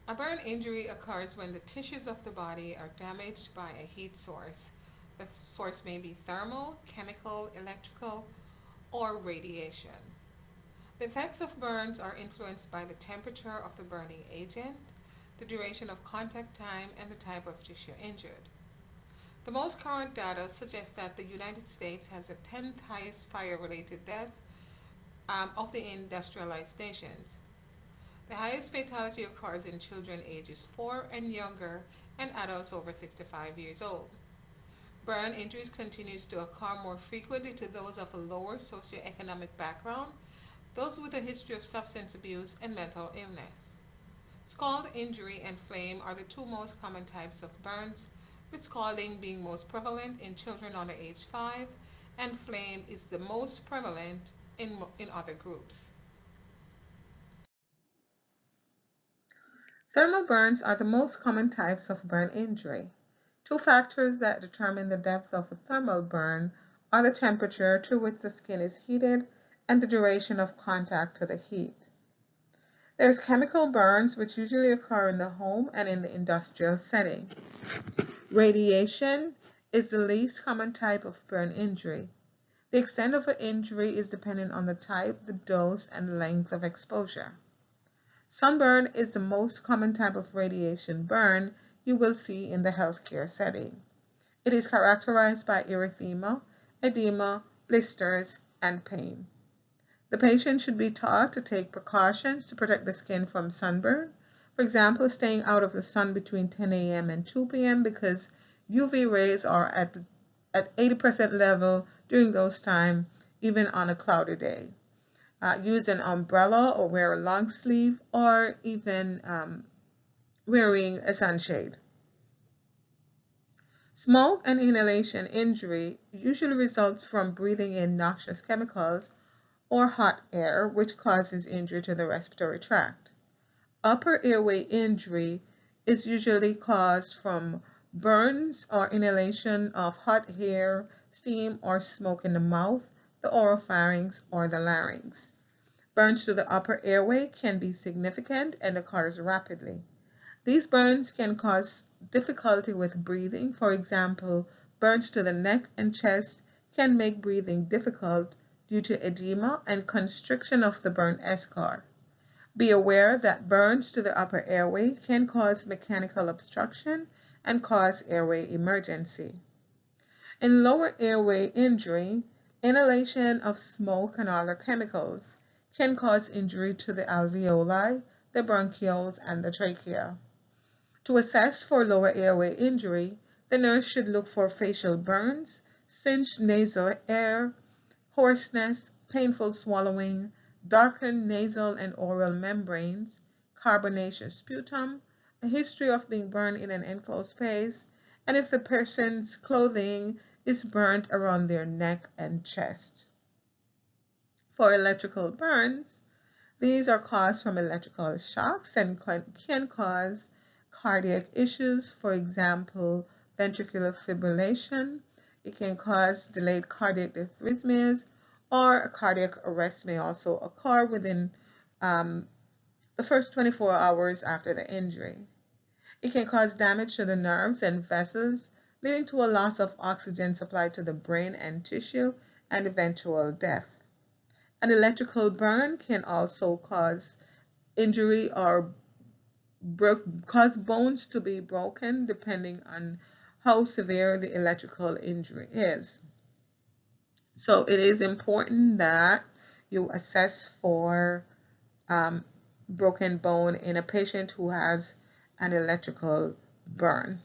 A burn injury occurs when the tissues of the body are damaged by a heat source. The source may be thermal, chemical, electrical, or radiation. The effects of burns are influenced by the temperature of the burning agent, the duration of contact time, and the type of tissue injured. The most current data suggests that the United States has the 10th highest fire related deaths of the industrialized nations. The highest fatality occurs in children ages 4 and younger and adults over 65 years old. Burn injuries continues to occur more frequently to those of a lower socioeconomic background, those with a history of substance abuse and mental illness. Scald injury and flame are the two most common types of burns, with scalding being most prevalent in children under age 5, and flame is the most prevalent in other groups. Thermal burns are the most common types of burn injury. Two factors that determine the depth of a thermal burn are the temperature to which the skin is heated and the duration of contact to the heat. There's chemical burns, which usually occur in the home and in the industrial setting. Radiation is the least common type of burn injury. The extent of an injury is dependent on the type, the dose, and length of exposure. Sunburn is the most common type of radiation burn you will see in the healthcare setting. It is characterized by erythema, edema, blisters, and pain. The patient should be taught to take precautions to protect the skin from sunburn. For example, staying out of the sun between 10 a.m. and 2 p.m. because UV rays are at 80% level during those times, even on a cloudy day. Use an umbrella or wear a long sleeve or even wearing a sunshade. Smoke and inhalation injury usually results from breathing in noxious chemicals or hot air, which causes injury to the respiratory tract. Upper airway injury is usually caused from burns or inhalation of hot air, steam, or smoke in the mouth, the oropharynx, or the larynx. Burns to the upper airway can be significant and occurs rapidly. These burns can cause difficulty with breathing. For example, burns to the neck and chest can make breathing difficult due to edema and constriction of the burn eschar. Be aware that burns to the upper airway can cause mechanical obstruction and cause airway emergency. In lower airway injury, inhalation of smoke and other chemicals can cause injury to the alveoli, the bronchioles, and the trachea. To assess for lower airway injury, the nurse should look for facial burns, cinched nasal air, hoarseness, painful swallowing, darkened nasal and oral membranes, carbonaceous sputum, a history of being burned in an enclosed space, and if the person's clothing is burned around their neck and chest. For electrical burns, these are caused from electrical shocks and can cause cardiac issues, for example, ventricular fibrillation. It can cause delayed cardiac arrhythmias, or a cardiac arrest may also occur within the first 24 hours after the injury. It can cause damage to the nerves and vessels, leading to a loss of oxygen supply to the brain and tissue and eventual death. An electrical burn can also cause injury or cause bones to be broken depending on how severe the electrical injury is. So it is important that you assess for um, broken bone in a patient who has an electrical burn.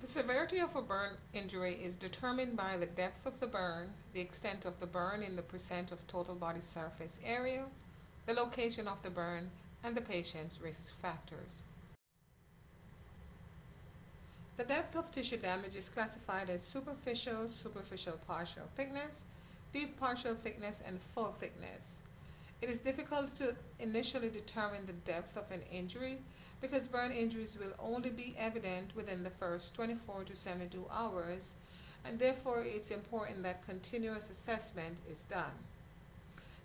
The severity of a burn injury is determined by the depth of the burn, the extent of the burn in the percent of total body surface area, the location of the burn, and the patient's risk factors. The depth of tissue damage is classified as superficial, superficial partial thickness, deep partial thickness, and full thickness. It is difficult to initially determine the depth of an injury because burn injuries will only be evident within the first 24 to 72 hours, and therefore it's important that continuous assessment is done.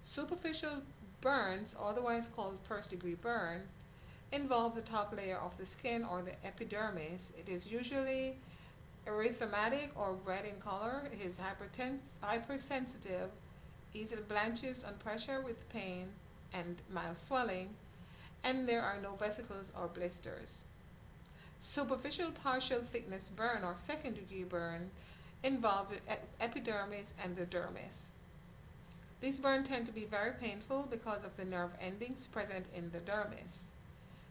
Superficial burns, otherwise called first-degree burn, involve the top layer of the skin or the epidermis. It is usually erythematic or red in color. It is hypersensitive, easily blanches on pressure with pain and mild swelling, and there are no vesicles or blisters. Superficial partial thickness burn or second degree burn involve the epidermis and the dermis. These burns tend to be very painful because of the nerve endings present in the dermis.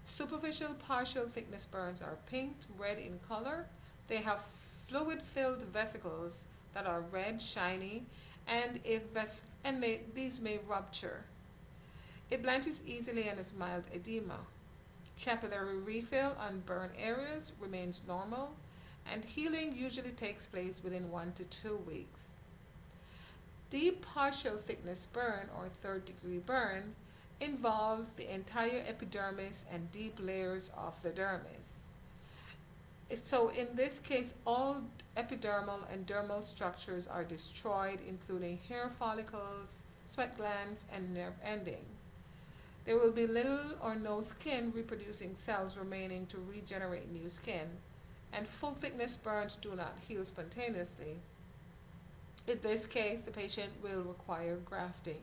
Superficial partial thickness burns are pink, red in color. They have fluid-filled vesicles that are red, shiny, and these may rupture. It blanches easily and is mild edema. Capillary refill on burn areas remains normal, and healing usually takes place within 1 to 2 weeks. Deep partial thickness burn or third degree burn involves the entire epidermis and deep layers of the dermis. So in this case, all epidermal and dermal structures are destroyed, including hair follicles, sweat glands, and nerve ending. There will be little or no skin reproducing cells remaining to regenerate new skin, and full thickness burns do not heal spontaneously. In this case, the patient will require grafting.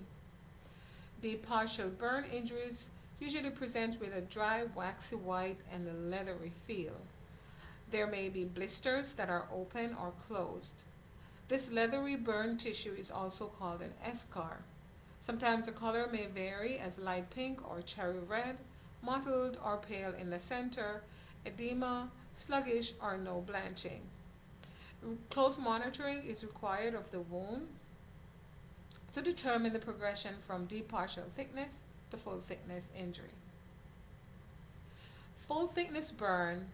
The partial burn injuries usually present with a dry, waxy white and a leathery feel. There may be blisters that are open or closed. This leathery burn tissue is also called an eschar. Sometimes the color may vary as light pink or cherry red, mottled or pale in the center, edema, sluggish or no blanching. Close monitoring is required of the wound to determine the progression from deep partial thickness to full thickness injury. Full thickness burn,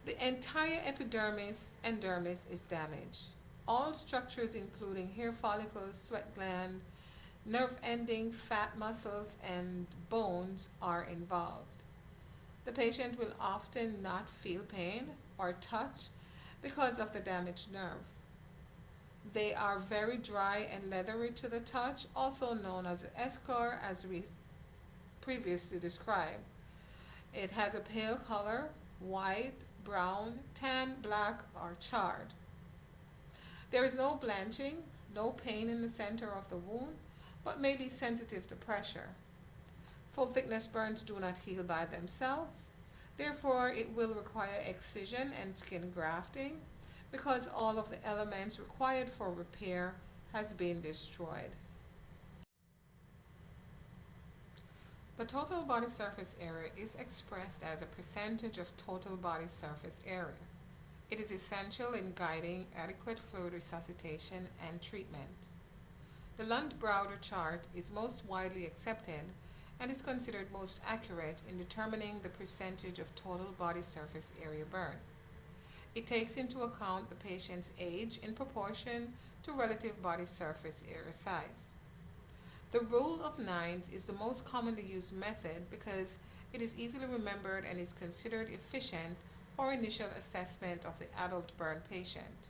the entire epidermis and dermis is damaged. All structures including hair follicles, sweat gland, nerve ending, fat muscles, and bones are involved. The patient will often not feel pain or touch because of the damaged nerve. They are very dry and leathery to the touch, also known as eschar, as we previously described. It has a pale color, white, brown, tan, black, or charred. There is no blanching, no pain in the center of the wound, but may be sensitive to pressure. Full thickness burns do not heal by themselves. Therefore, it will require excision and skin grafting because all of the elements required for repair has been destroyed. The total body surface area is expressed as a percentage of total body surface area. It is essential in guiding adequate fluid resuscitation and treatment. The Lund-Browder chart is most widely accepted and is considered most accurate in determining the percentage of total body surface area burn. It takes into account the patient's age in proportion to relative body surface area size. The rule of nines is the most commonly used method because it is easily remembered and is considered efficient for initial assessment of the adult burn patient.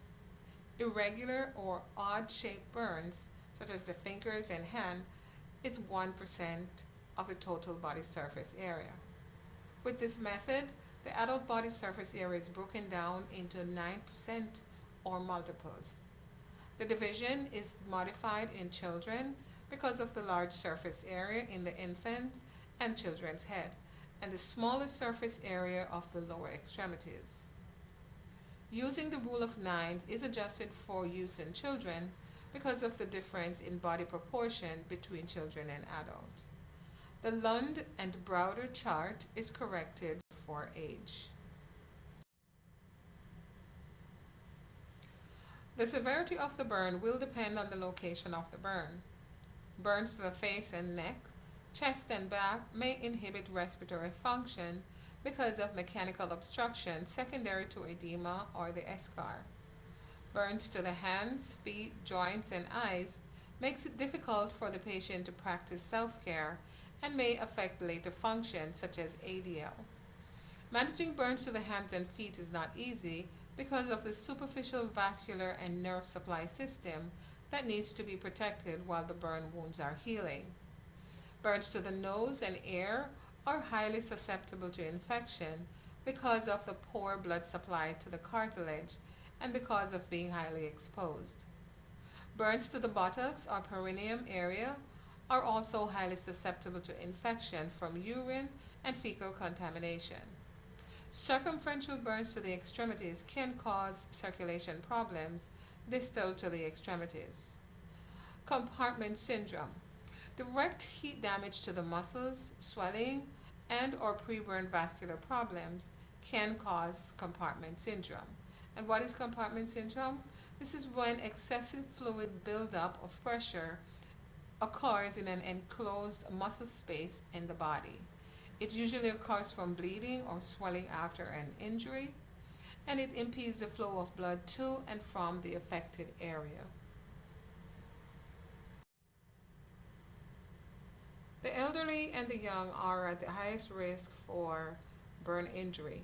Irregular or odd-shaped burns, such as the fingers and hand, is 1% of the total body surface area. With this method, the adult body surface area is broken down into 9% or multiples. The division is modified in children because of the large surface area in the infant and children's head, and the smaller surface area of the lower extremities. Using the rule of nines is adjusted for use in children because of the difference in body proportion between children and adults. The Lund and Browder chart is corrected for age. The severity of the burn will depend on the location of the burn. Burns to the face and neck, chest and back may inhibit respiratory function because of mechanical obstruction secondary to edema or the eschar. Burns to the hands, feet, joints, and eyes makes it difficult for the patient to practice self-care and may affect later functions such as ADL. Managing burns to the hands and feet is not easy because of the superficial vascular and nerve supply system that needs to be protected while the burn wounds are healing. Burns to the nose and ear are highly susceptible to infection because of the poor blood supply to the cartilage and because of being highly exposed. Burns to the buttocks or perineum area are also highly susceptible to infection from urine and fecal contamination. Circumferential burns to the extremities can cause circulation problems distal to the extremities. Compartment syndrome. Direct heat damage to the muscles, swelling, and or pre-burn vascular problems can cause compartment syndrome. And what is compartment syndrome? This is when excessive fluid buildup of pressure occurs in an enclosed muscle space in the body. It usually occurs from bleeding or swelling after an injury, and it impedes the flow of blood to and from the affected area. The elderly and the young are at the highest risk for burn injury.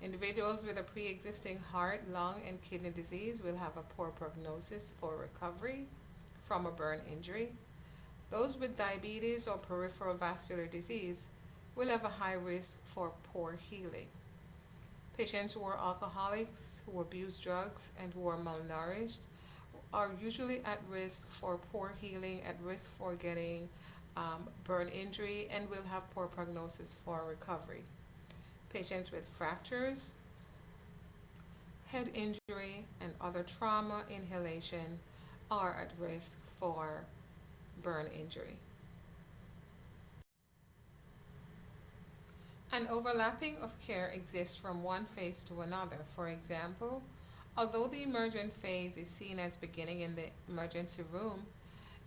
Individuals with a pre-existing heart, lung, and kidney disease will have a poor prognosis for recovery from a burn injury. Those with diabetes or peripheral vascular disease will have a high risk for poor healing. Patients who are alcoholics, who abuse drugs, and who are malnourished are usually at risk for poor healing, at risk for getting burn injury, and will have poor prognosis for recovery. Patients with fractures, head injury, and other trauma inhalation are at risk for burn injury. An overlapping of care exists from one phase to another. For example, although the emergent phase is seen as beginning in the emergency room,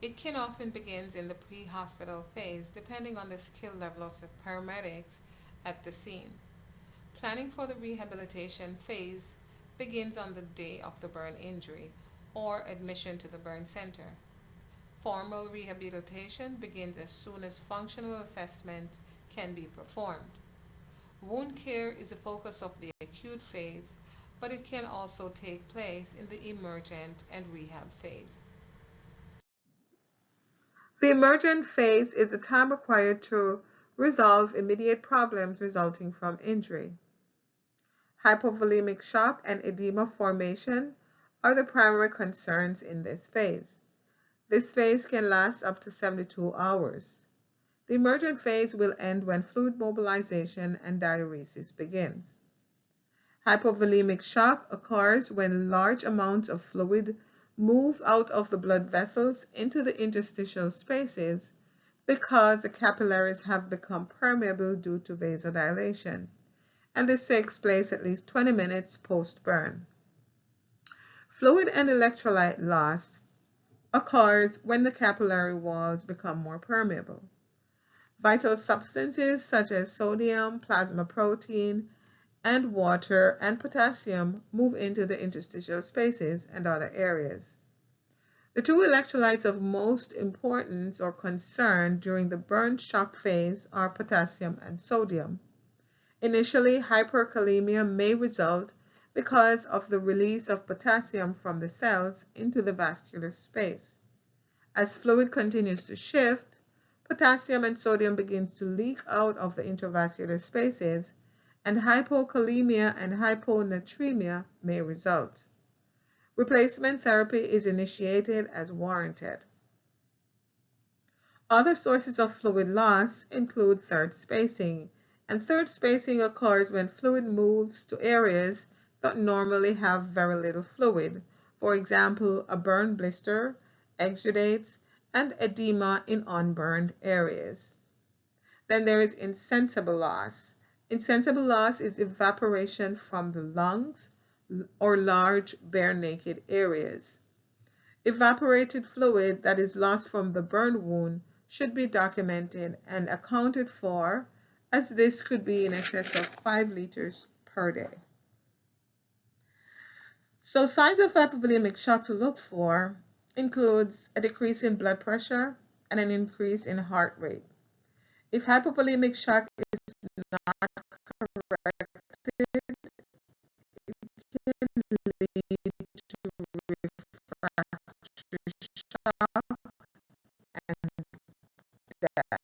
it can often begin in the pre-hospital phase depending on the skill level of the paramedics at the scene. Planning for the rehabilitation phase begins on the day of the burn injury or admission to the burn center. Formal rehabilitation begins as soon as functional assessments can be performed. Wound care is the focus of the acute phase, but it can also take place in the emergent and rehab phase. The emergent phase is the time required to resolve immediate problems resulting from injury. Hypovolemic shock and edema formation are the primary concerns in this phase. This phase can last up to 72 hours. The emergent phase will end when fluid mobilization and diuresis begins. Hypovolemic shock occurs when large amounts of fluid move out of the blood vessels into the interstitial spaces because the capillaries have become permeable due to vasodilation, and this takes place at least 20 minutes post-burn. Fluid and electrolyte loss occurs when the capillary walls become more permeable. Vital substances such as sodium, plasma protein, and water and potassium move into the interstitial spaces and other areas. The two electrolytes of most importance or concern during the burn shock phase are potassium and sodium. Initially, hyperkalemia may result because of the release of potassium from the cells into the vascular space. As fluid continues to shift, potassium and sodium begins to leak out of the intravascular spaces, and hypokalemia and hyponatremia may result. Replacement therapy is initiated as warranted. Other sources of fluid loss include third spacing, and third spacing occurs when fluid moves to areas that normally have very little fluid, for example, a burn blister, exudates, and edema in unburned areas. Then there is insensible loss. Insensible loss is evaporation from the lungs, or large bare naked areas. Evaporated fluid that is lost from the burn wound should be documented and accounted for, as this could be in excess of 5 liters per day. So signs of hypovolemic shock to look for includes a decrease in blood pressure and an increase in heart rate. If hypovolemic shock is not corrected, it can lead to refractory shock and death.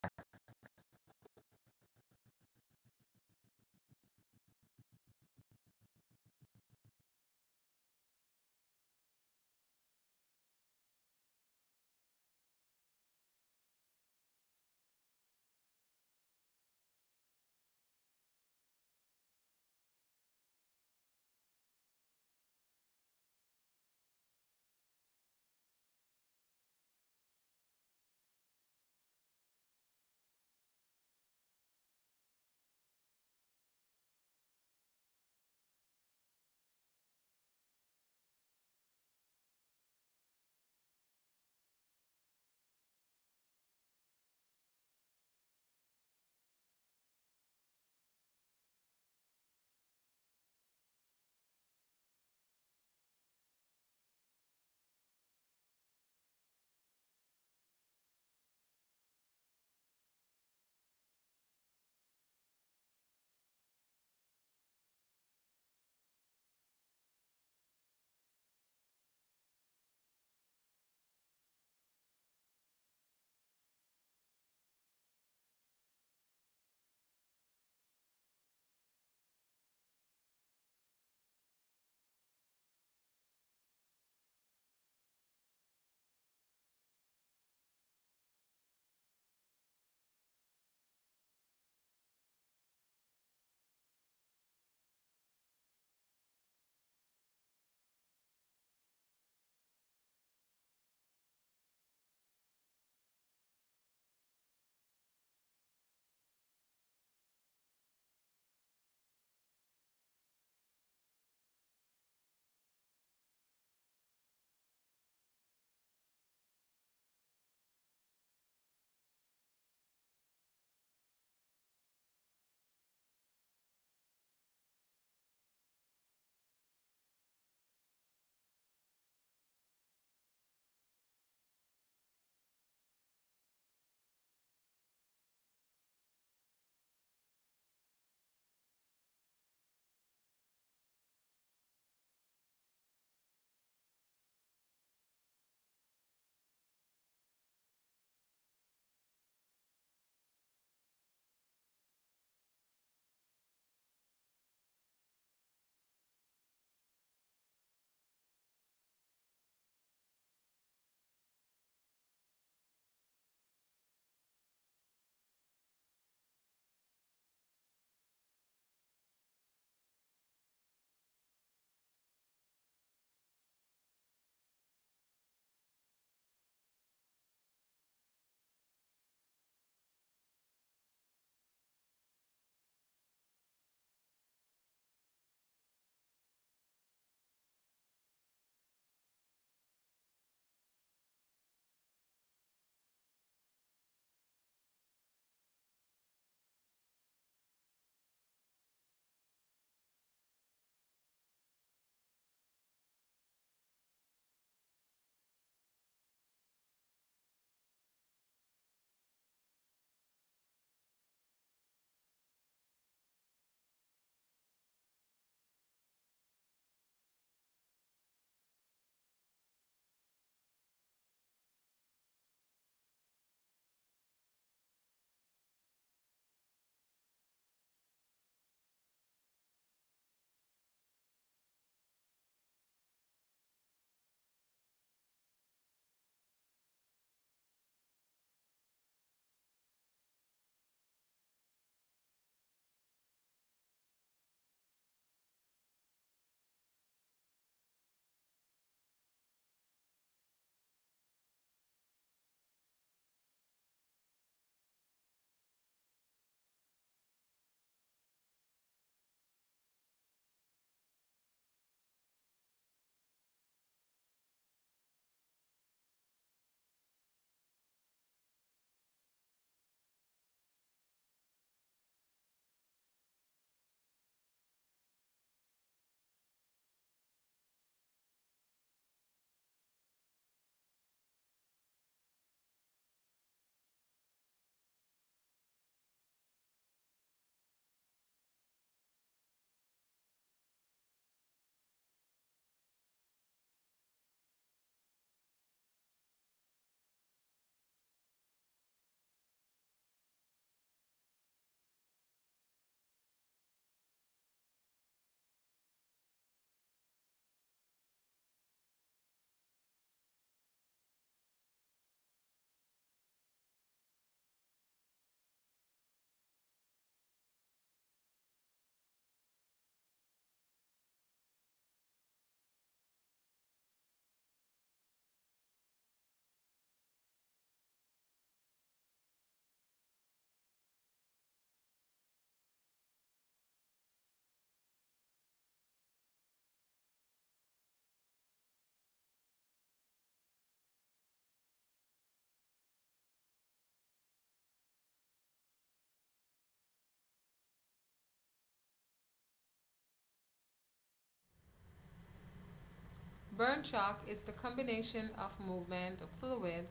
Burn shock is the combination of movement of fluid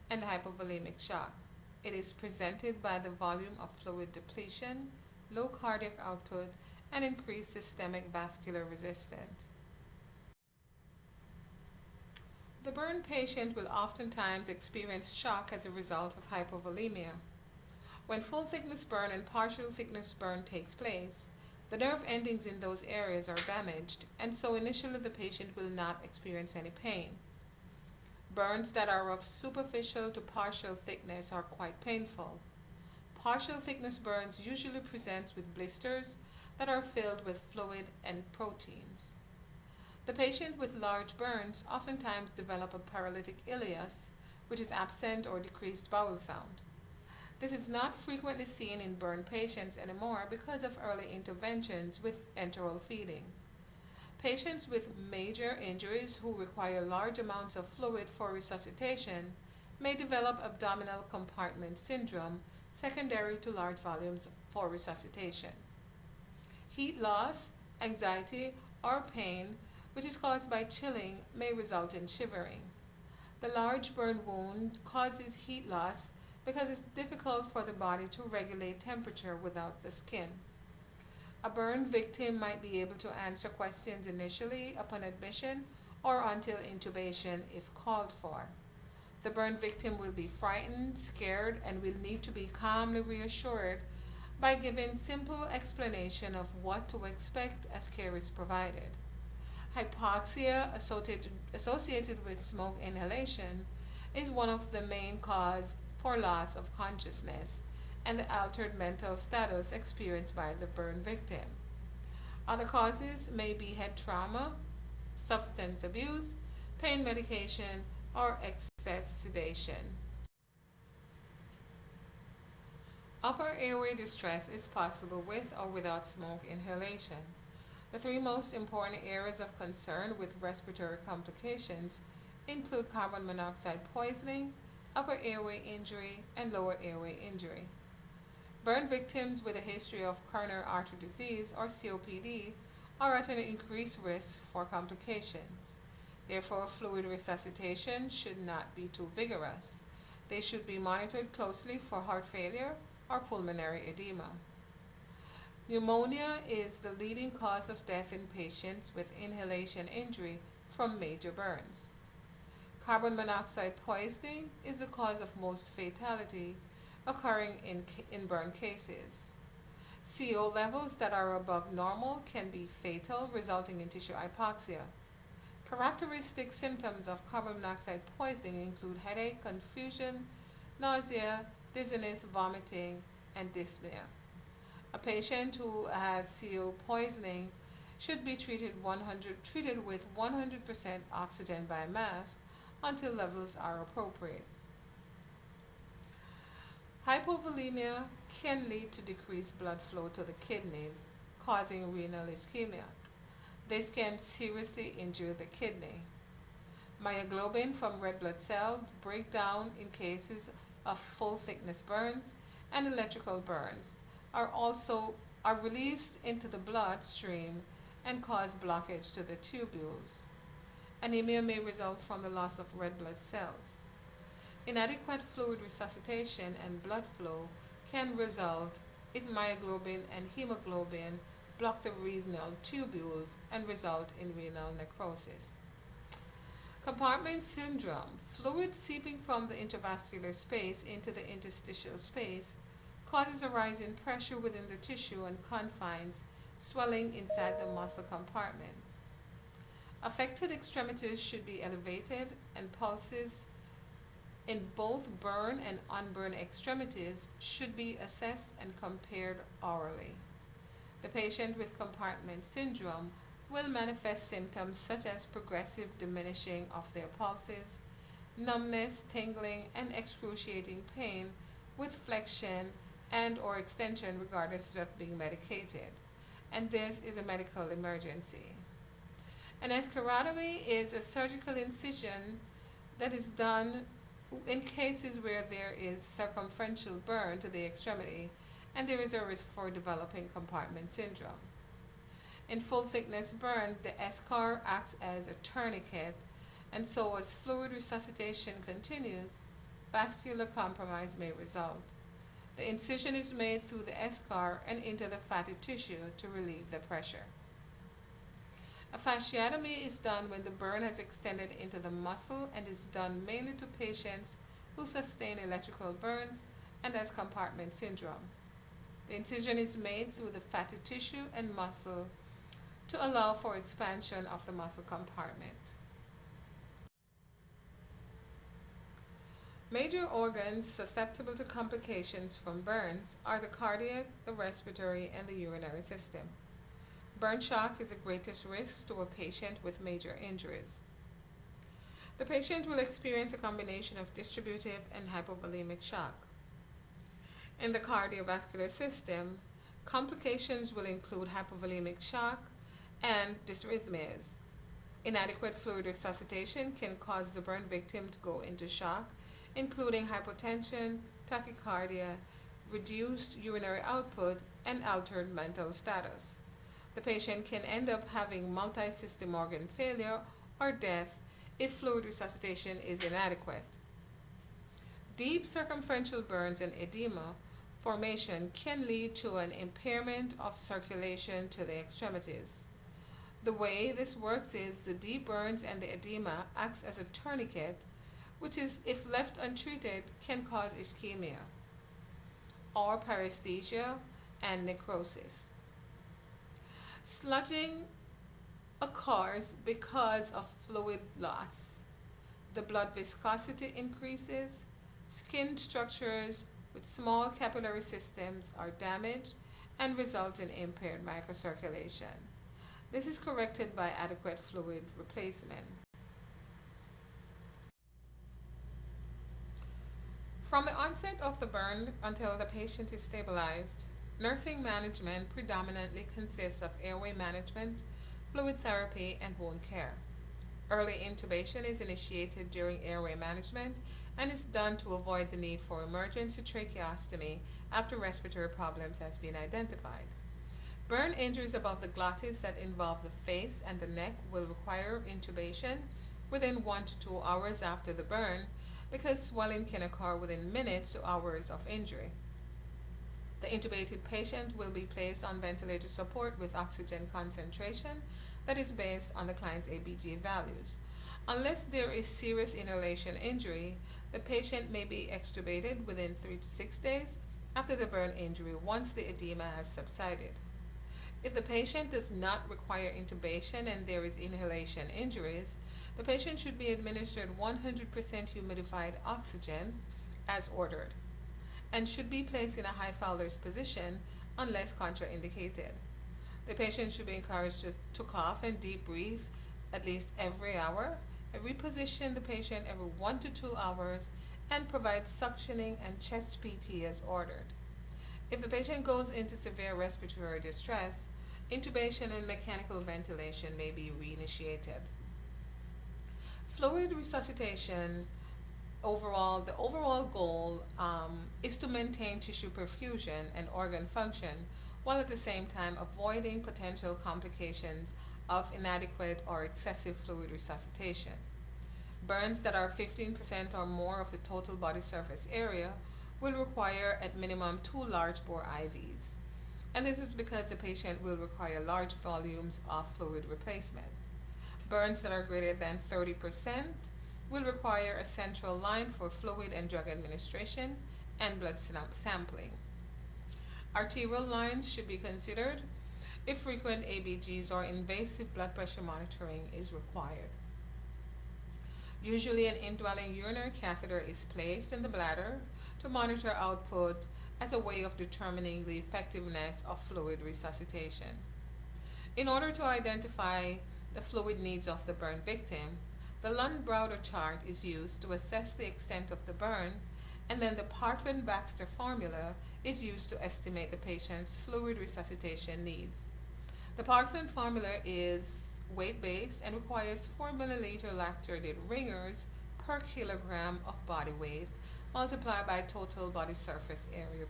and hypovolemic shock. It is presented by the volume of fluid depletion, low cardiac output, and increased systemic vascular resistance. The burn patient will oftentimes experience shock as a result of hypovolemia. When full thickness burn and partial thickness burn takes place, the nerve endings in those areas are damaged, and so initially the patient will not experience any pain. Burns that are of superficial to partial thickness are quite painful. Partial thickness burns usually present with blisters that are filled with fluid and proteins. The patient with large burns oftentimes develop a paralytic ileus, which is absent or decreased bowel sound. This is not frequently seen in burn patients anymore because of early interventions with enteral feeding. Patients with major injuries who require large amounts of fluid for resuscitation may develop abdominal compartment syndrome secondary to large volumes for resuscitation. Heat loss, anxiety, or pain, which is caused by chilling, may result in shivering. The large burn wound causes heat loss because it's difficult for the body to regulate temperature without the skin. A burn victim might be able to answer questions initially upon admission or until intubation if called for. The burn victim will be frightened, scared, and will need to be calmly reassured by giving simple explanation of what to expect as care is provided. Hypoxia associated with smoke inhalation is one of the main causes for loss of consciousness and the altered mental status experienced by the burn victim. Other causes may be head trauma, substance abuse, pain medication, or excess sedation. Upper airway distress is possible with or without smoke inhalation. The three most important areas of concern with respiratory complications include carbon monoxide poisoning, upper airway injury, and lower airway injury. Burn victims with a history of coronary artery disease or COPD are at an increased risk for complications. Therefore, fluid resuscitation should not be too vigorous. They should be monitored closely for heart failure or pulmonary edema. Pneumonia is the leading cause of death in patients with inhalation injury from major burns. Carbon monoxide poisoning is the cause of most fatality occurring in burn cases. CO levels that are above normal can be fatal, resulting in tissue hypoxia. Characteristic symptoms of carbon monoxide poisoning include headache, confusion, nausea, dizziness, vomiting, and dyspnea. A patient who has CO poisoning should be treated with 100% oxygen by mask until levels are appropriate. Hypovolemia can lead to decreased blood flow to the kidneys, causing renal ischemia. This can seriously injure the kidney. Myoglobin from red blood cell break down in cases of full thickness burns and electrical burns are released into the bloodstream and cause blockage to the tubules. Anemia may result from the loss of red blood cells. Inadequate fluid resuscitation and blood flow can result if myoglobin and hemoglobin block the renal tubules and result in renal necrosis. Compartment syndrome, fluid seeping from the intravascular space into the interstitial space, causes a rise in pressure within the tissue and confines, swelling inside the muscle compartment. Affected extremities should be elevated, and pulses in both burn and unburned extremities should be assessed and compared orally. The patient with compartment syndrome will manifest symptoms such as progressive diminishing of their pulses, numbness, tingling, and excruciating pain with flexion and or extension regardless of being medicated. And this is a medical emergency. An eschorotomy is a surgical incision that is done in cases where there is circumferential burn to the extremity and there is a risk for developing compartment syndrome. In full thickness burn, the eschar acts as a tourniquet, and so as fluid resuscitation continues, vascular compromise may result. The incision is made through the eschar and into the fatty tissue to relieve the pressure. A fasciotomy is done when the burn has extended into the muscle and is done mainly to patients who sustain electrical burns and as compartment syndrome. The incision is made through the fatty tissue and muscle to allow for expansion of the muscle compartment. Major organs susceptible to complications from burns are the cardiac, the respiratory, and the urinary system. Burn shock is the greatest risk to a patient with major injuries. The patient will experience a combination of distributive and hypovolemic shock. In the cardiovascular system, complications will include hypovolemic shock and dysrhythmias. Inadequate fluid resuscitation can cause the burn victim to go into shock, including hypotension, tachycardia, reduced urinary output, and altered mental status. The patient can end up having multi-system organ failure or death if fluid resuscitation is inadequate. Deep circumferential burns and edema formation can lead to an impairment of circulation to the extremities. The way this works is the deep burns and the edema acts as a tourniquet, which is, if left untreated, can cause ischemia or paresthesia and necrosis. Sludging occurs because of fluid loss. The blood viscosity increases, skin structures with small capillary systems are damaged and result in impaired microcirculation. This is corrected by adequate fluid replacement. From the onset of the burn until the patient is stabilized, nursing management predominantly consists of airway management, fluid therapy, and wound care. Early intubation is initiated during airway management and is done to avoid the need for emergency tracheostomy after respiratory problems has been identified. Burn injuries above the glottis that involve the face and the neck will require intubation within 1 to 2 hours after the burn because swelling can occur within minutes to hours of injury. The intubated patient will be placed on ventilator support with oxygen concentration that is based on the client's ABG values. Unless there is serious inhalation injury, the patient may be extubated within 3 to 6 days after the burn injury once the edema has subsided. If the patient does not require intubation and there is inhalation injuries, the patient should be administered 100% humidified oxygen as ordered and should be placed in a high Fowler's position unless contraindicated. The patient should be encouraged to cough and deep breathe at least every hour, and reposition the patient every 1 to 2 hours, and provide suctioning and chest PT as ordered. If the patient goes into severe respiratory distress, intubation and mechanical ventilation may be reinitiated. Fluid resuscitation the overall goal is to maintain tissue perfusion and organ function while at the same time avoiding potential complications of inadequate or excessive fluid resuscitation. Burns that are 15% or more of the total body surface area will require at minimum 2 large bore IVs. And this is because the patient will require large volumes of fluid replacement. Burns that are greater than 30% will require a central line for fluid and drug administration and blood sampling. Arterial lines should be considered if frequent ABGs or invasive blood pressure monitoring is required. Usually an indwelling urinary catheter is placed in the bladder to monitor output as a way of determining the effectiveness of fluid resuscitation. In order to identify the fluid needs of the burn victim, the Lund-Browder chart is used to assess the extent of the burn, and then the Parkland-Baxter formula is used to estimate the patient's fluid resuscitation needs. The Parkland formula is weight-based and requires 4 milliliter lactated ringers per kilogram of body weight multiplied by total body surface area,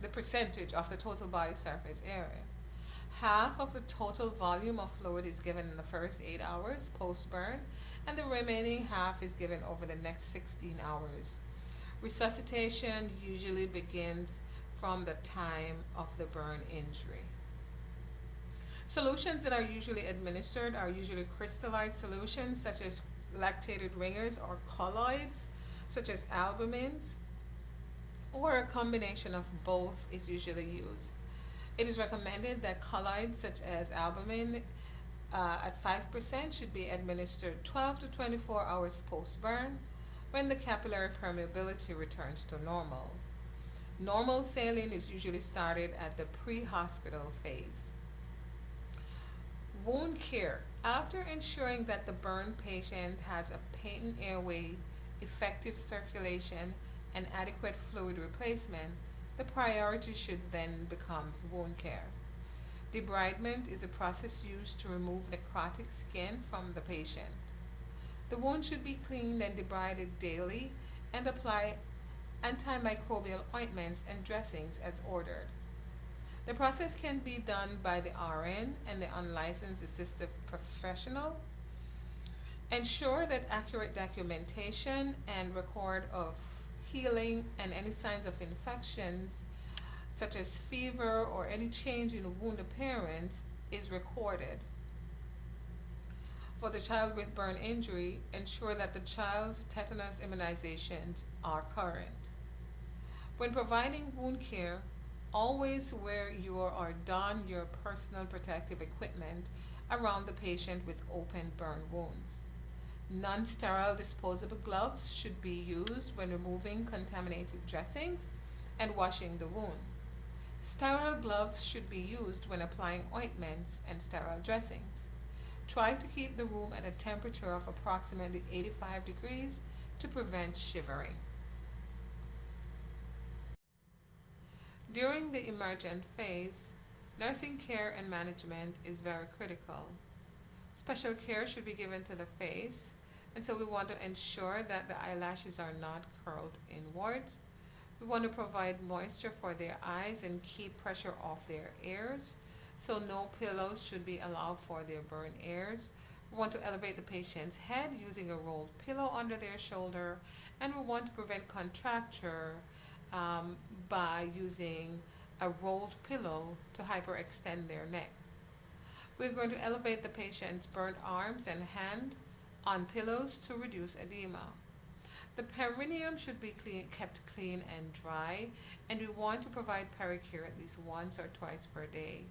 the percentage of the total body surface area. Half of the total volume of fluid is given in the first 8 hours post burn, and the remaining half is given over the next 16 hours. Resuscitation usually begins from the time of the burn injury. Solutions that are usually administered are usually crystallized solutions such as lactated ringers, or colloids such as albumins, or a combination of both is usually used. It is recommended that colloids such as albumin at 5% should be administered 12 to 24 hours post burn when the capillary permeability returns to normal. Normal saline is usually started at the pre hospital phase. Wound care. After ensuring that the burn patient has a patent airway, effective circulation, and adequate fluid replacement, the priority should then become wound care. Debridement is a process used to remove necrotic skin from the patient. The wound should be cleaned and debrided daily, and apply antimicrobial ointments and dressings as ordered. The process can be done by the RN and the unlicensed assistive professional. Ensure that accurate documentation and record of healing and any signs of infections, such as fever or any change in wound appearance, is recorded. For the child with burn injury, ensure that the child's tetanus immunizations are current. When providing wound care, always wear your or don your personal protective equipment around the patient with open burn wounds. Non-sterile disposable gloves should be used when removing contaminated dressings and washing the wound. Sterile gloves should be used when applying ointments and sterile dressings. Try to keep the room at a temperature of approximately 85 degrees to prevent shivering. During the emergent phase, nursing care and management is very critical. Special care should be given to the face, and so we want to ensure that the eyelashes are not curled inwards. We want to provide moisture for their eyes and keep pressure off their ears, so no pillows should be allowed for their burn ears. We want to elevate the patient's head using a rolled pillow under their shoulder, and we want to prevent contracture um, by using a rolled pillow to hyperextend their neck. We're going to elevate the patient's burnt arms and hand on pillows to reduce edema. The perineum should be kept clean and dry, and we want to provide pericure at least once or twice per day.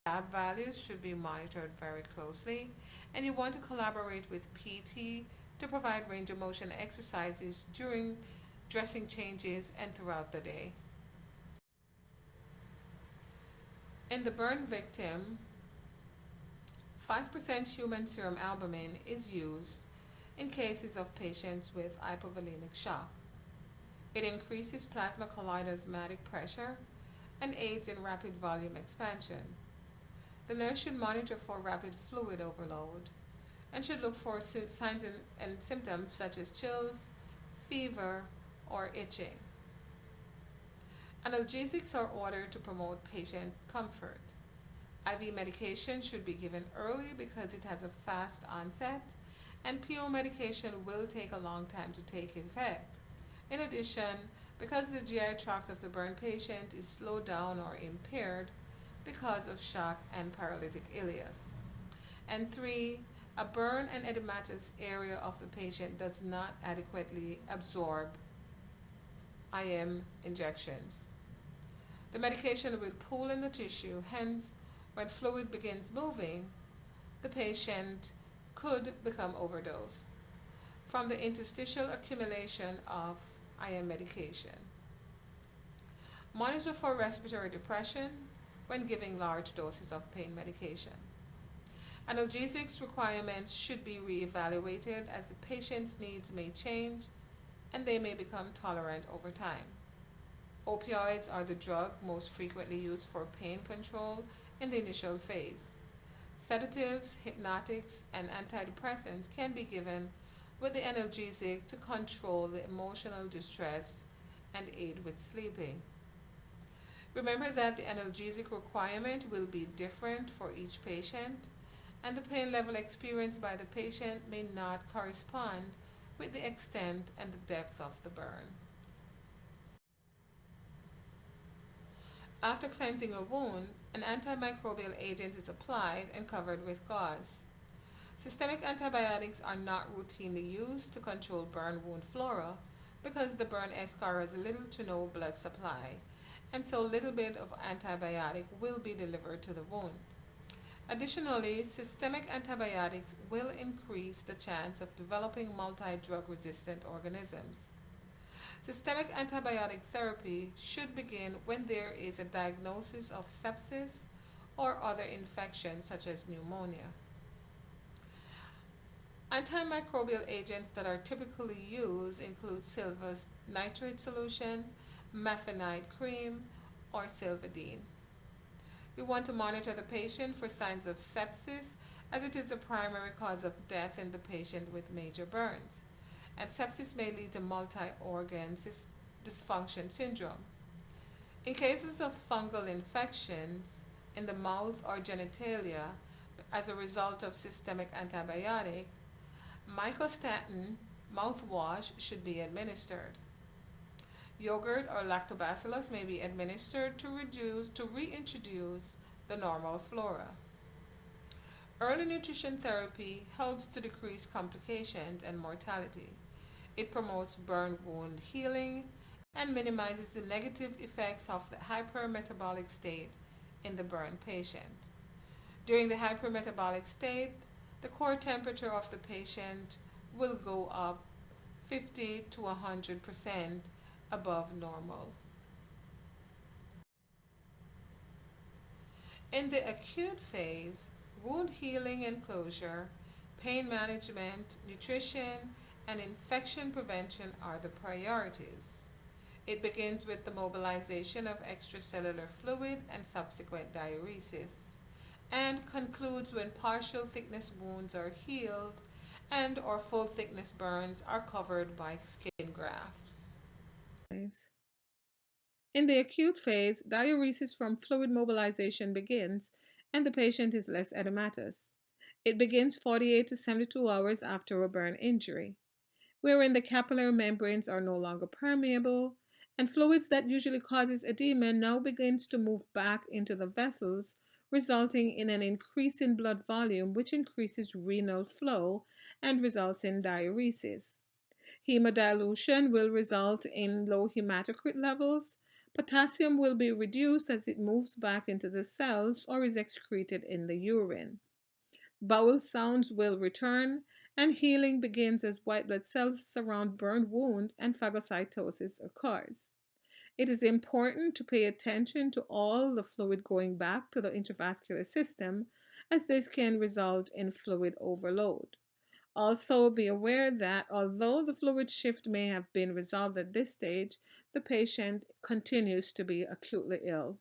Lab values should be monitored very closely, and you want to collaborate with PT to provide range of motion exercises during dressing changes and throughout the day. In the burn victim, 5% human serum albumin is used in cases of patients with hypovolemic shock. It increases plasma colloidosmotic pressure and aids in rapid volume expansion. The nurse should monitor for rapid fluid overload and should look for signs and symptoms such as chills, fever, or itching. Analgesics are ordered to promote patient comfort. IV medication should be given early because it has a fast onset, and PO medication will take a long time to take effect. In addition, because the GI tract of the burn patient is slowed down or impaired because of shock and paralytic ileus. And three, a burn and edematous area of the patient does not adequately absorb IM injections. The medication will pool in the tissue, hence, when fluid begins moving, the patient could become overdosed from the interstitial accumulation of IM medication. Monitor for respiratory depression when giving large doses of pain medication. Analgesics requirements should be reevaluated as the patient's needs may change and they may become tolerant over time. Opioids are the drug most frequently used for pain control in the initial phase. Sedatives, hypnotics, and antidepressants can be given with the analgesic to control the emotional distress and aid with sleeping. Remember that the analgesic requirement will be different for each patient, and the pain level experienced by the patient may not correspond with the extent and the depth of the burn. After cleansing a wound, an antimicrobial agent is applied and covered with gauze. Systemic antibiotics are not routinely used to control burn wound flora because the burn eschar has little to no blood supply, and so little bit of antibiotic will be delivered to the wound. Additionally, systemic antibiotics will increase the chance of developing multi-drug resistant organisms. Systemic antibiotic therapy should begin when there is a diagnosis of sepsis or other infections such as pneumonia. Antimicrobial agents that are typically used include Silva's nitrate solution, mefenide cream, or Silvadene. We want to monitor the patient for signs of sepsis as it is the primary cause of death in the patient with major burns. And sepsis may lead to multi-organ dysfunction syndrome. In cases of fungal infections in the mouth or genitalia as a result of systemic antibiotic, mycostatin mouthwash should be administered. Yogurt or lactobacillus may be administered to reintroduce the normal flora. Early nutrition therapy helps to decrease complications and mortality. It promotes burn wound healing and minimizes the negative effects of the hypermetabolic state in the burn patient. During the hypermetabolic state, the core temperature of the patient will go up 50 to 100% above normal. In the acute phase, wound healing and closure, pain management, nutrition, and infection prevention are the priorities. It begins with the mobilization of extracellular fluid and subsequent diuresis, and concludes when partial thickness wounds are healed and or full thickness burns are covered by skin grafts. In the acute phase, diuresis from fluid mobilization begins and the patient is less edematous. It begins 48 to 72 hours after a burn injury, wherein the capillary membranes are no longer permeable and fluids that usually causes edema now begins to move back into the vessels, resulting in an increase in blood volume which increases renal flow and results in diuresis. Hemodilution will result in low hematocrit levels. Potassium will be reduced as it moves back into the cells or is excreted in the urine. Bowel sounds will return, and healing begins as white blood cells surround burned wound and phagocytosis occurs. It is important to pay attention to all the fluid going back to the intravascular system, as this can result in fluid overload. Also, be aware that although the fluid shift may have been resolved at this stage, the patient continues to be acutely ill.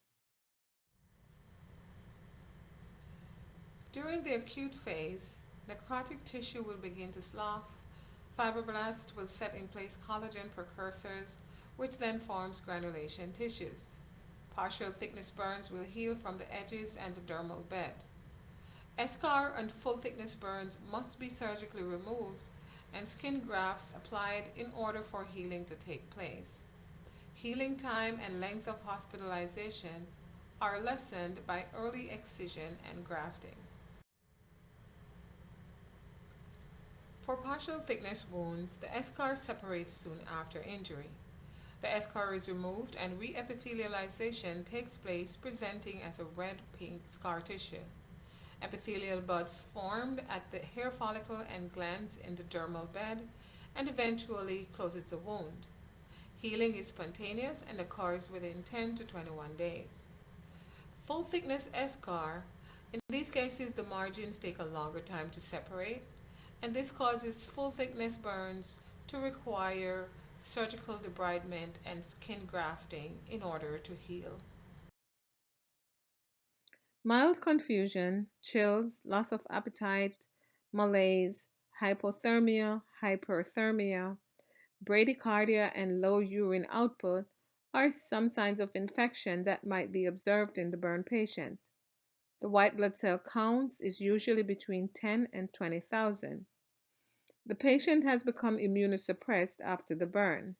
During the acute phase, necrotic tissue will begin to slough, fibroblasts will set in place collagen precursors, which then forms granulation tissues. Partial thickness burns will heal from the edges and the dermal bed. Eschar and full thickness burns must be surgically removed and skin grafts applied in order for healing to take place. Healing time and length of hospitalization are lessened by early excision and grafting. For partial thickness wounds, the eschar separates soon after injury. The eschar is removed and reepithelialization takes place, presenting as a red-pink scar tissue. Epithelial buds formed at the hair follicle and glands in the dermal bed and eventually closes the wound. Healing is spontaneous and occurs within 10 to 21 days. Full thickness eschar, in these cases the margins take a longer time to separate, and this causes full thickness burns to require surgical debridement and skin grafting in order to heal. Mild confusion, chills, loss of appetite, malaise, hypothermia, hyperthermia, bradycardia, and low urine output are some signs of infection that might be observed in the burn patient. The white blood cell counts is usually between 10 and 20,000. The patient has become immunosuppressed after the burn.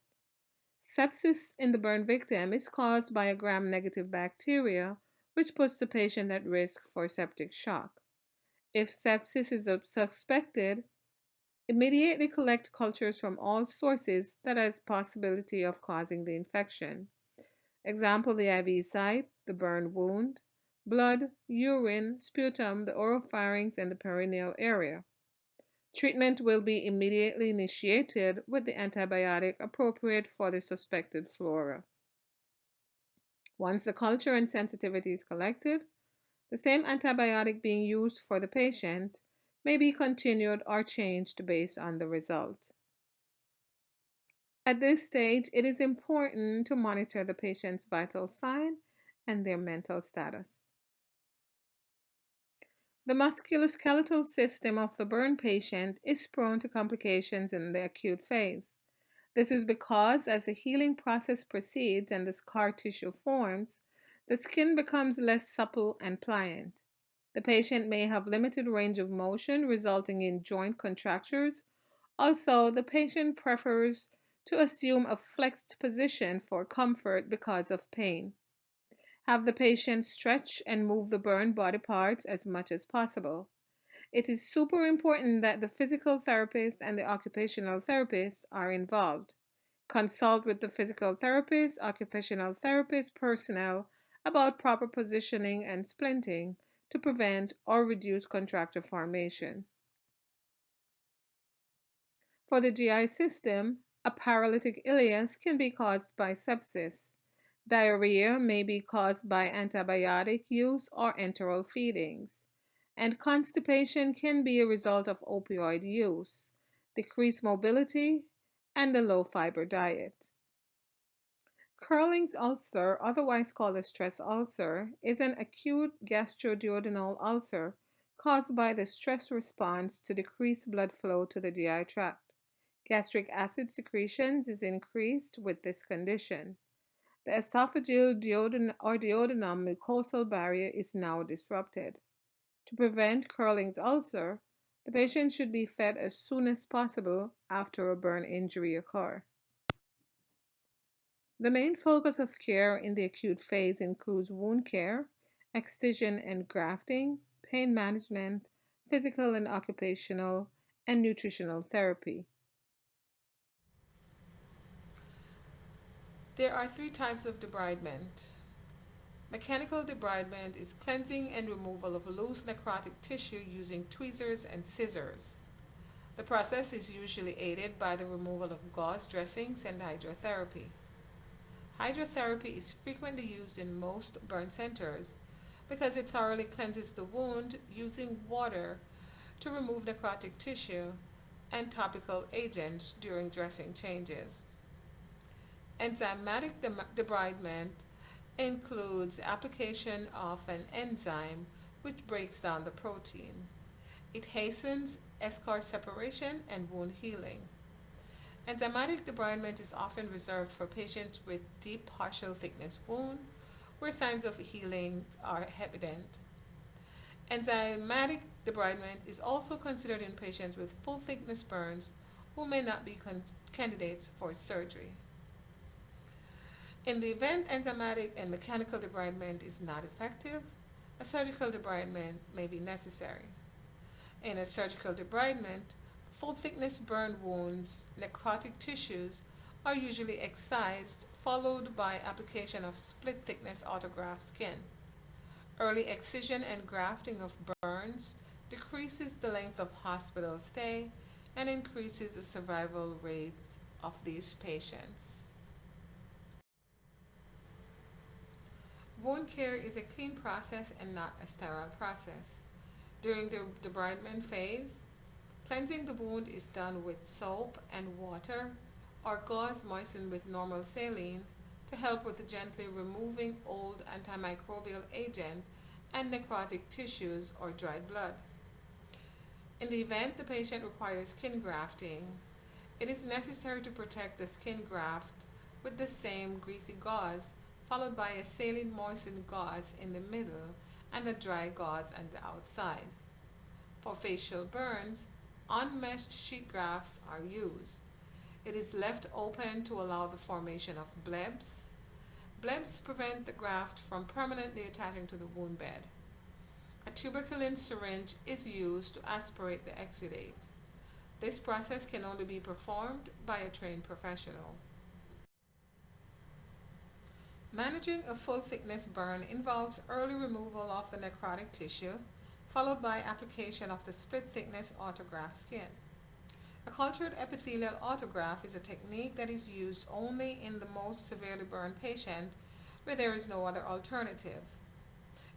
Sepsis in the burn victim is caused by a gram-negative bacteria, which puts the patient at risk for septic shock. If sepsis is suspected, immediately collect cultures from all sources that has possibility of causing the infection. Example, the IV site, the burn wound, blood, urine, sputum, the oropharynx, and the perineal area. Treatment will be immediately initiated with the antibiotic appropriate for the suspected flora. Once the culture and sensitivity is collected, the same antibiotic being used for the patient may be continued or changed based on the result. At this stage, it is important to monitor the patient's vital sign and their mental status. The musculoskeletal system of the burn patient is prone to complications in the acute phase. This is because as the healing process proceeds and the scar tissue forms, the skin becomes less supple and pliant. The patient may have limited range of motion, resulting in joint contractures. Also, the patient prefers to assume a flexed position for comfort because of pain. Have the patient stretch and move the burned body parts as much as possible. It is super important that the physical therapist and the occupational therapist are involved. Consult with the physical therapist, occupational therapist personnel about proper positioning and splinting to prevent or reduce contracture formation. For the GI system, a paralytic ileus can be caused by sepsis. Diarrhea may be caused by antibiotic use or enteral feedings. And constipation can be a result of opioid use, decreased mobility, and a low fiber diet. Curling's ulcer, otherwise called a stress ulcer, is an acute gastroduodenal ulcer caused by the stress response to decreased blood flow to the GI tract. Gastric acid secretions is increased with this condition. The esophageal duodenum mucosal barrier is now disrupted. To prevent Curling's ulcer, the patient should be fed as soon as possible after a burn injury occurs. The main focus of care in the acute phase includes wound care, excision and grafting, pain management, physical and occupational, and nutritional therapy. There are three types of debridement. Mechanical debridement is cleansing and removal of loose necrotic tissue using tweezers and scissors. The process is usually aided by the removal of gauze dressings and hydrotherapy. Hydrotherapy is frequently used in most burn centers because it thoroughly cleanses the wound using water to remove necrotic tissue and topical agents during dressing changes. Enzymatic debridement includes application of an enzyme which breaks down the protein. It hastens eschar separation and wound healing. Enzymatic debridement is often reserved for patients with deep partial thickness wound where signs of healing are evident. Enzymatic debridement is also considered in patients with full thickness burns who may not be candidates for surgery. In the event enzymatic and mechanical debridement is not effective, a surgical debridement may be necessary. In a surgical debridement, full thickness burn wounds, necrotic tissues are usually excised, followed by application of split thickness autograft skin. Early excision and grafting of burns decreases the length of hospital stay and increases the survival rates of these patients. Wound care is a clean process and not a sterile process. During the debridement phase, cleansing the wound is done with soap and water or gauze moistened with normal saline to help with gently removing old antimicrobial agent and necrotic tissues or dried blood. In the event the patient requires skin grafting, it is necessary to protect the skin graft with the same greasy gauze, followed by a saline moistened gauze in the middle and a dry gauze on the outside. For facial burns, unmeshed sheet grafts are used. It is left open to allow the formation of blebs. Blebs prevent the graft from permanently attaching to the wound bed. A tuberculin syringe is used to aspirate the exudate. This process can only be performed by a trained professional. Managing a full thickness burn involves early removal of the necrotic tissue, followed by application of the split thickness autograft skin. A cultured epithelial autograft is a technique that is used only in the most severely burned patient where there is no other alternative.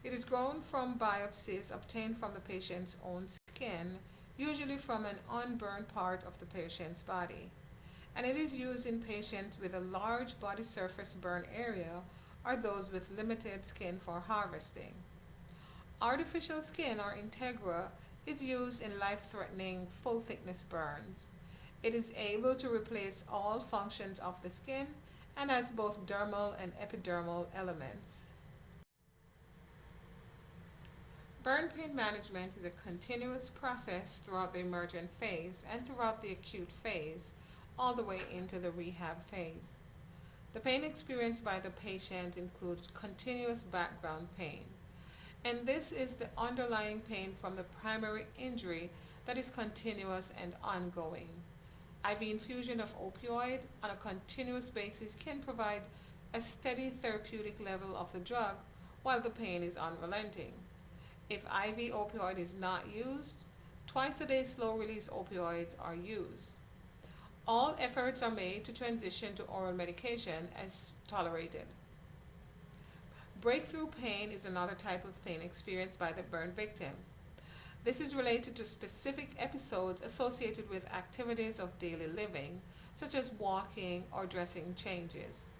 It is grown from biopsies obtained from the patient's own skin, usually from an unburned part of the patient's body, and it is used in patients with a large body surface burn area or those with limited skin for harvesting. Artificial skin or Integra is used in life threatening full thickness burns. It is able to replace all functions of the skin and has both dermal and epidermal elements. Burn pain management is a continuous process throughout the emergent phase and throughout the acute phase, all the way into the rehab phase. The pain experienced by the patient includes continuous background pain, and this is the underlying pain from the primary injury that is continuous and ongoing. IV infusion of opioid on a continuous basis can provide a steady therapeutic level of the drug while the pain is unrelenting. If IV opioid is not used, twice a day slow release opioids are used. All efforts are made to transition to oral medication as tolerated. Breakthrough pain is another type of pain experienced by the burn victim. This is related to specific episodes associated with activities of daily living, such as walking or dressing changes.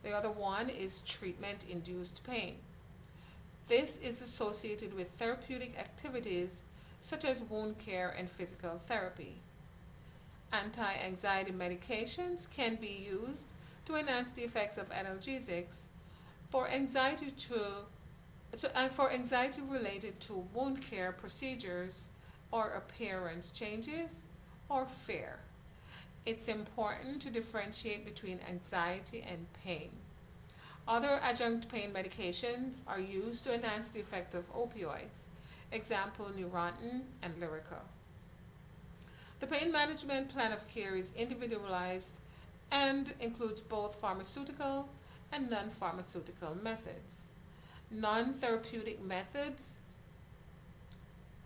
The other one is treatment induced pain. This is associated with therapeutic activities such as wound care and physical therapy. Anti anxiety medications can be used to enhance the effects of analgesics for anxiety for anxiety related to wound care procedures or appearance changes or fear. It's important to differentiate between anxiety and pain. Other adjunct pain medications are used to enhance the effect of opioids. Example Neurontin and Lyrica. The pain management plan of care is individualized and includes both pharmaceutical and non pharmaceutical methods. Non therapeutic methods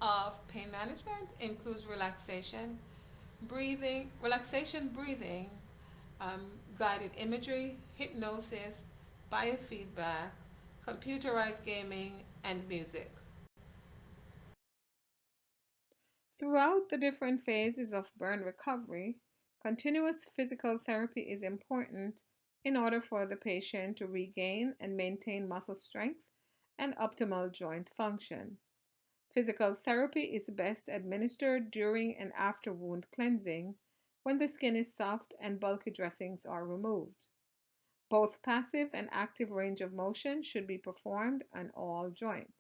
of pain management includes relaxation breathing, um, guided imagery, hypnosis, biofeedback, computerized gaming, and music. Throughout the different phases of burn recovery, continuous physical therapy is important in order for the patient to regain and maintain muscle strength and optimal joint function. Physical therapy is best administered during and after wound cleansing when the skin is soft and bulky dressings are removed. Both passive and active range of motion should be performed on all joints.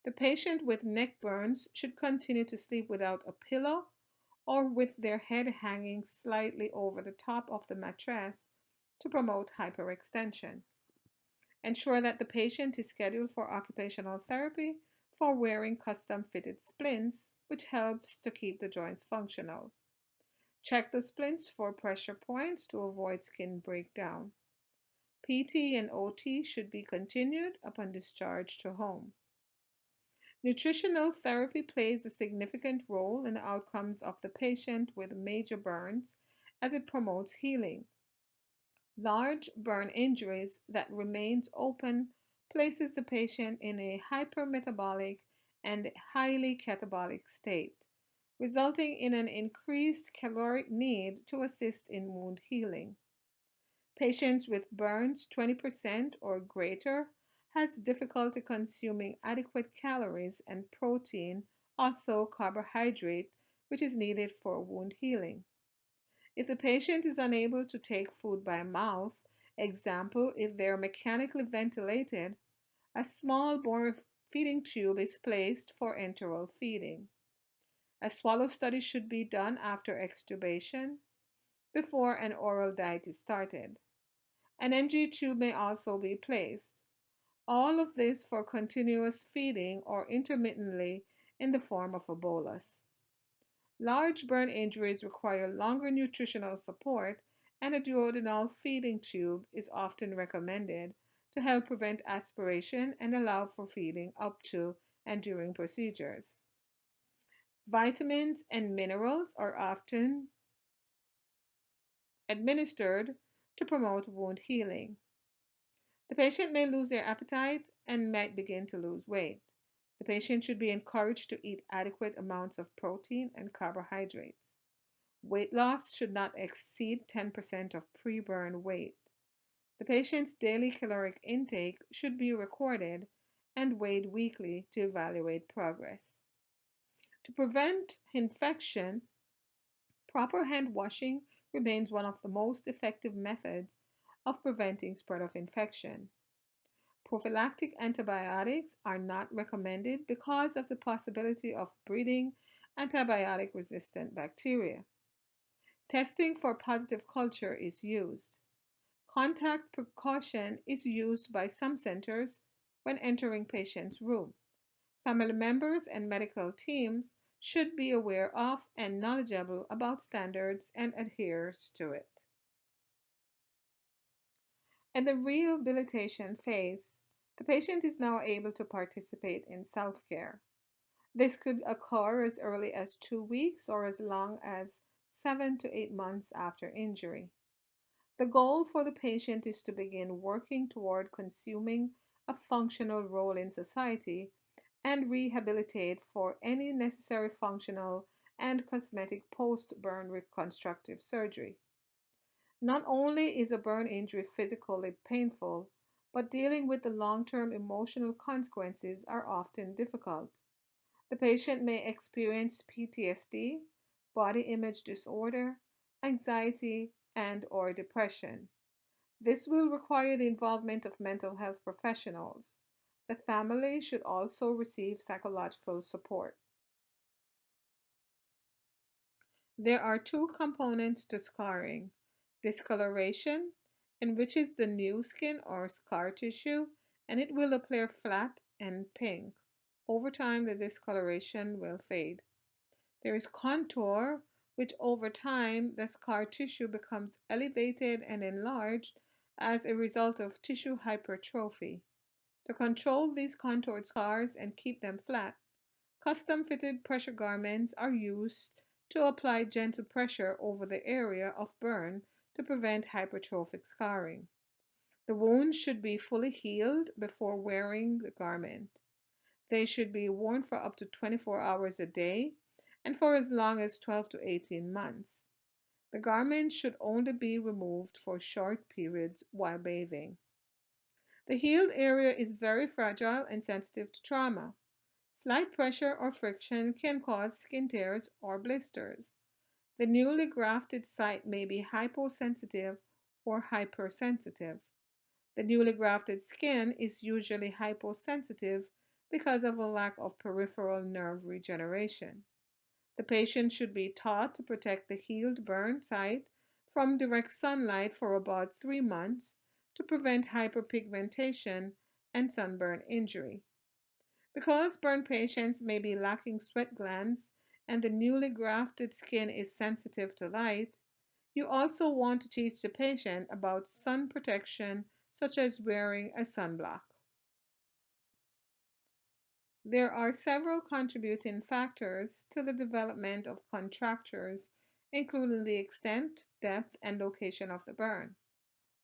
The patient with neck burns should continue to sleep without a pillow or with their head hanging slightly over the top of the mattress to promote hyperextension. Ensure that the patient is scheduled for occupational therapy for wearing custom fitted splints, which helps to keep the joints functional. Check the splints for pressure points to avoid skin breakdown. PT and OT should be continued upon discharge to home. Nutritional therapy plays a significant role in the outcomes of the patient with major burns as it promotes healing. Large burn injuries that remains open places the patient in a hypermetabolic and highly catabolic state, resulting in an increased caloric need to assist in wound healing. Patients with burns 20% or greater has difficulty consuming adequate calories and protein, also carbohydrate, which is needed for wound healing. If the patient is unable to take food by mouth, example, if they're mechanically ventilated, a small bore feeding tube is placed for enteral feeding. A swallow study should be done after extubation before an oral diet is started. An NG tube may also be placed. All of this for continuous feeding or intermittently in the form of a bolus. Large burn injuries require longer nutritional support, and a duodenal feeding tube is often recommended to help prevent aspiration and allow for feeding up to and during procedures. Vitamins and minerals are often administered to promote wound healing. The patient may lose their appetite and might begin to lose weight. The patient should be encouraged to eat adequate amounts of protein and carbohydrates. Weight loss should not exceed 10% of pre-burn weight. The patient's daily caloric intake should be recorded and weighed weekly to evaluate progress. To prevent infection, proper hand washing remains one of the most effective methods of preventing spread of infection. Prophylactic antibiotics are not recommended because of the possibility of breeding antibiotic resistant bacteria. Testing for positive culture is used. Contact precaution is used by some centers when entering patient's room. Family members and medical teams should be aware of and knowledgeable about standards and adheres to it. In the rehabilitation phase, the patient is now able to participate in self care. This could occur as early as 2 weeks or as long as 7 to 8 months after injury. The goal for the patient is to begin working toward consuming a functional role in society and rehabilitate for any necessary functional and cosmetic post burn reconstructive surgery. Not only is a burn injury physically painful, but dealing with the long term emotional consequences are often difficult. The patient may experience PTSD, body image disorder, anxiety, and or depression. This will require the involvement of mental health professionals. The family should also receive psychological support. There are two components to scarring: discoloration, enriches the new skin or scar tissue, and it will appear flat and pink. Over time, the discoloration will fade. There is contour, which over time the scar tissue becomes elevated and enlarged as a result of tissue hypertrophy. To control these contoured scars and keep them flat, custom fitted pressure garments are used to apply gentle pressure over the area of burn to prevent hypertrophic scarring. The wound should be fully healed before wearing the garment. They should be worn for up to 24 hours a day and for as long as 12 to 18 months. The garment should only be removed for short periods while bathing. The healed area is very fragile and sensitive to trauma. Slight pressure or friction can cause skin tears or blisters. The newly grafted site may be hyposensitive or hypersensitive. The newly grafted skin is usually hyposensitive because of a lack of peripheral nerve regeneration. The patient should be taught to protect the healed burn site from direct sunlight for about 3 months to prevent hyperpigmentation and sunburn injury. Because burn patients may be lacking sweat glands and the newly grafted skin is sensitive to light, you also want to teach the patient about sun protection, such as wearing a sunblock. There are several contributing factors to the development of contractures, including the extent, depth, and location of the burn.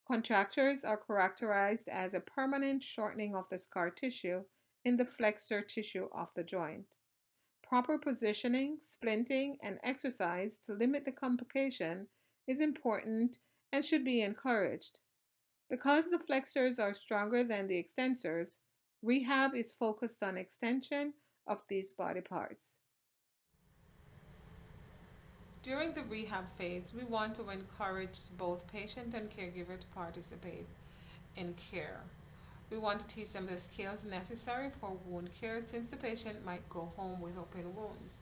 Contractures are characterized as a permanent shortening of the scar tissue in the flexor tissue of the joint. Proper positioning, splinting, and exercise to limit the complication is important and should be encouraged. Because the flexors are stronger than the extensors, rehab is focused on extension of these body parts. During the rehab phase, we want to encourage both patient and caregiver to participate in care. We want to teach them the skills necessary for wound care since the patient might go home with open wounds.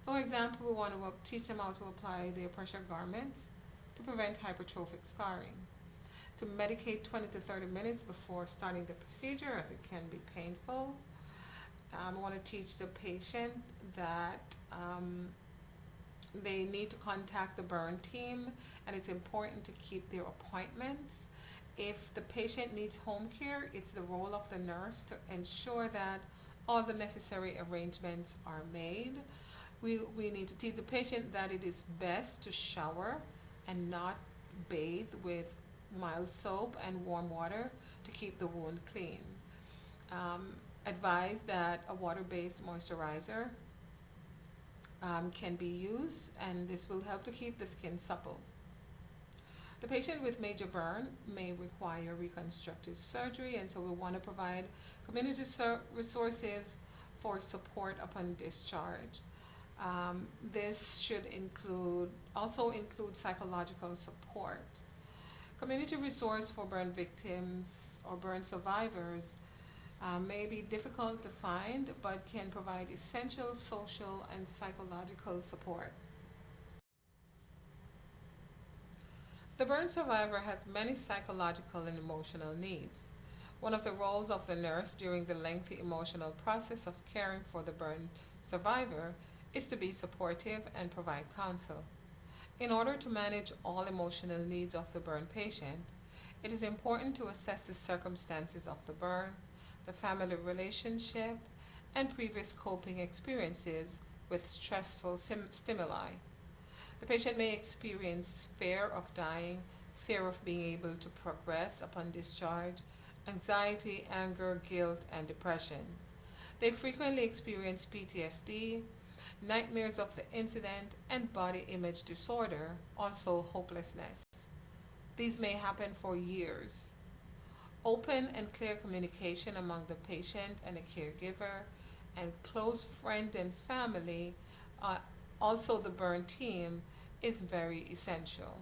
For example, we want to teach them how to apply their pressure garments to prevent hypertrophic scarring, to medicate 20 to 30 minutes before starting the procedure as it can be painful. I want to teach the patient that they need to contact the burn team and it's important to keep their appointments. If the patient needs home care, it's the role of the nurse to ensure that all the necessary arrangements are made. We need to teach the patient that it is best to shower and not bathe with mild soap and warm water to keep the wound clean. Um, Advise that a water-based moisturizer can be used, and this will help to keep the skin supple. The patient with major burn may require reconstructive surgery, and so we want to provide community resources for support upon discharge. This should also include psychological support. Community resource for burn victims or burn survivors may be difficult to find, but can provide essential social and psychological support. The burn survivor has many psychological and emotional needs. One of the roles of the nurse during the lengthy emotional process of caring for the burn survivor is to be supportive and provide counsel. In order to manage all emotional needs of the burn patient, it is important to assess the circumstances of the burn, the family relationship, and previous coping experiences with stressful stimuli. The patient may experience fear of dying, fear of being able to progress upon discharge, anxiety, anger, guilt, and depression. They frequently experience PTSD, nightmares of the incident, and body image disorder, also hopelessness. These may happen for years. Open and clear communication among the patient and the caregiver and close friend and family, uh, also the burn team, is very essential.